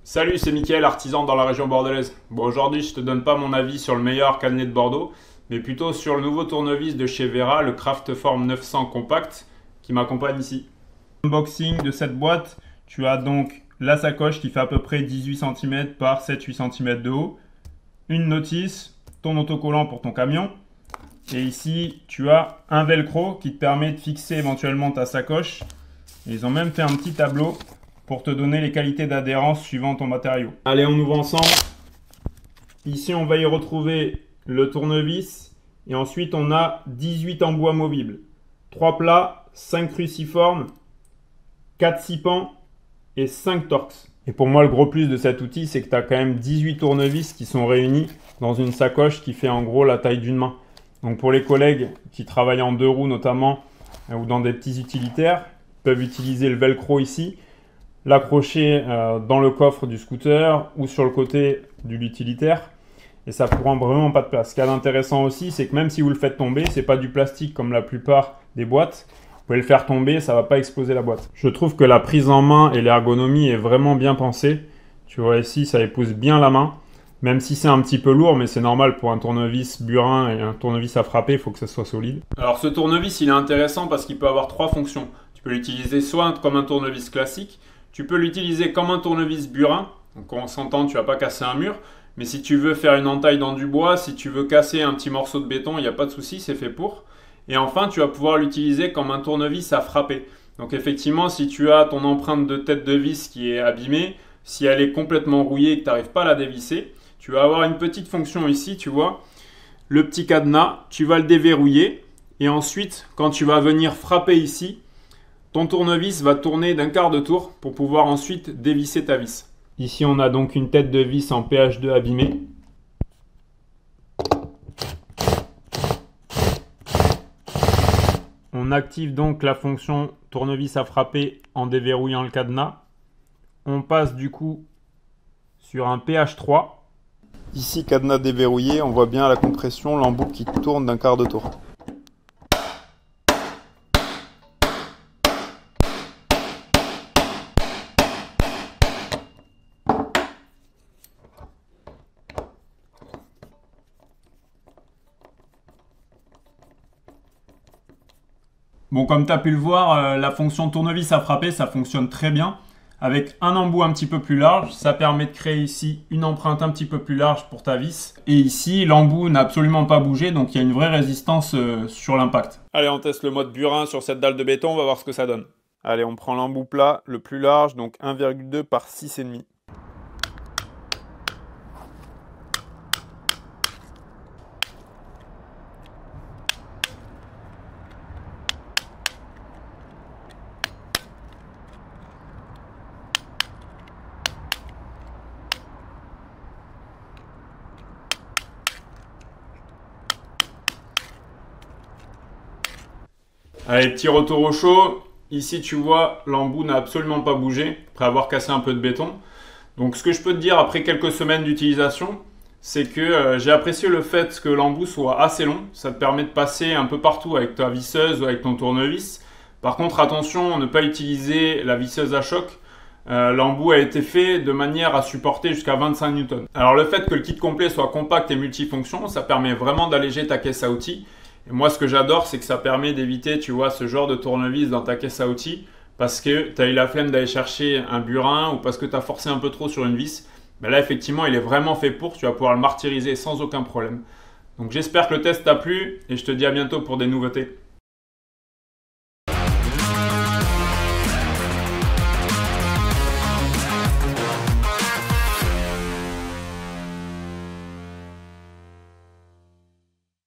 Salut, c'est Mickaël, artisan dans la région bordelaise. Bon, aujourd'hui, je te donne pas mon avis sur le meilleur cadenet de Bordeaux, mais plutôt sur le nouveau tournevis de chez Vera, le Craftform 900 Compact, qui m'accompagne ici. Unboxing de cette boîte, tu as donc la sacoche qui fait à peu près 18 cm par 7-8 cm de haut, une notice, ton autocollant pour ton camion, et ici, tu as un velcro qui te permet de fixer éventuellement ta sacoche. Et ils ont même fait un petit tableau pour te donner les qualités d'adhérence suivant ton matériau. Allez, on ouvre ensemble. Ici, on va y retrouver le tournevis. Et ensuite, on a 18 embouts amovibles. 3 plats, 5 cruciformes, 4 scie pans et 5 torx. Et pour moi, le gros plus de cet outil, c'est que tu as quand même 18 tournevis qui sont réunis dans une sacoche qui fait en gros la taille d'une main. Donc pour les collègues qui travaillent en 2 roues notamment, ou dans des petits utilitaires, peuvent utiliser le velcro ici, l'accrocher dans le coffre du scooter ou sur le côté de l'utilitaire, et ça prend vraiment pas de place. Ce qu'il y a d'intéressant aussi, c'est que même si vous le faites tomber, c'est pas du plastique comme la plupart des boîtes. Vous pouvez le faire tomber, ça va pas exploser la boîte. Je trouve que la prise en main et l'ergonomie est vraiment bien pensée. Tu vois ici, ça épouse bien la main, même si c'est un petit peu lourd, mais c'est normal pour un tournevis burin et un tournevis à frapper, il faut que ça soit solide. Alors ce tournevis, il est intéressant parce qu'il peut avoir 3 fonctions. Tu peux l'utiliser soit comme un tournevis classique, tu peux l'utiliser comme un tournevis burin, donc on s'entend, tu vas pas casser un mur, mais si tu veux faire une entaille dans du bois, si tu veux casser un petit morceau de béton, il n'y a pas de souci, c'est fait pour. Et enfin, tu vas pouvoir l'utiliser comme un tournevis à frapper. Donc effectivement, si tu as ton empreinte de tête de vis qui est abîmée, si elle est complètement rouillée et que tu n'arrives pas à la dévisser, tu vas avoir une petite fonction ici, tu vois, le petit cadenas, tu vas le déverrouiller, et ensuite, quand tu vas venir frapper ici, ton tournevis va tourner d'un quart de tour pour pouvoir ensuite dévisser ta vis. Ici, on a donc une tête de vis en PH2 abîmée. On active donc la fonction tournevis à frapper en déverrouillant le cadenas. On passe du coup sur un PH3. Ici, cadenas déverrouillé, on voit bien la compression, l'embout qui tourne d'un quart de tour. Bon, comme tu as pu le voir, la fonction tournevis à frapper, ça fonctionne très bien. Avec un embout un petit peu plus large, ça permet de créer ici une empreinte un petit peu plus large pour ta vis. Et ici, l'embout n'a absolument pas bougé, donc il y a une vraie résistance sur l'impact. Allez, on teste le mode burin sur cette dalle de béton, on va voir ce que ça donne. Allez, on prend l'embout plat, le plus large, donc 1,2 par 6,5. Allez, petit retour au chaud. Ici, tu vois, l'embout n'a absolument pas bougé, après avoir cassé un peu de béton. Donc, ce que je peux te dire après quelques semaines d'utilisation, c'est que j'ai apprécié le fait que l'embout soit assez long. Ça te permet de passer un peu partout avec ta visseuse ou avec ton tournevis. Par contre, attention à ne pas utiliser la visseuse à choc. L'embout a été fait de manière à supporter jusqu'à 25 Newton. Alors, le fait que le kit complet soit compact et multifonction, ça permet vraiment d'alléger ta caisse à outils. Et moi, ce que j'adore, c'est que ça permet d'éviter, tu vois, ce genre de tournevis dans ta caisse à outils parce que tu as eu la flemme d'aller chercher un burin ou parce que tu as forcé un peu trop sur une vis. Mais là, effectivement, il est vraiment fait pour. Tu vas pouvoir le martyriser sans aucun problème. Donc, j'espère que le test t'a plu et je te dis à bientôt pour des nouveautés.